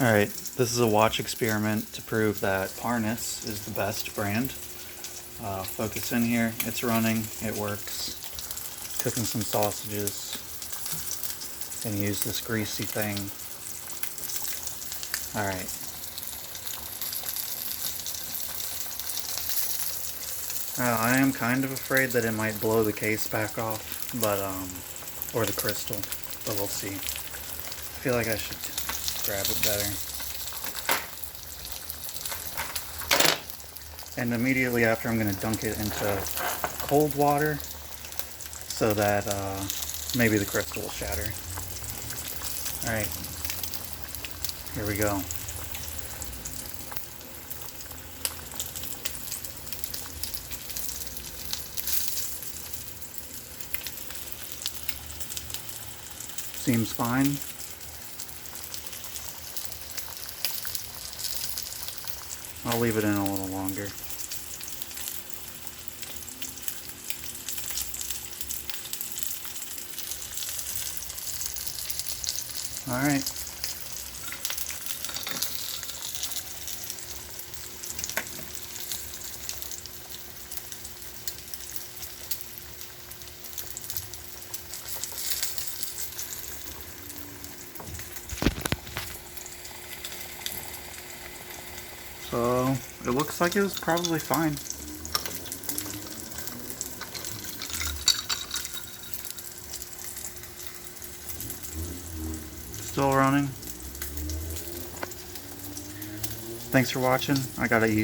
Alright, this is a watch experiment to prove that Parnis is the best brand. Focus in here, it's running, it works. Cooking some sausages. Gonna use this greasy thing. Alright. I am kind of afraid that it might blow the case back off, but, or the crystal, but we'll see. I feel like I should grab it better. And immediately after, I'm going to dunk it into cold water so that maybe the crystal will shatter. Alright, here we go. Seems fine. I'll leave it in a little longer. Alright. So, it looks like it was probably fine. Still running. Thanks for watching. I gotta eat.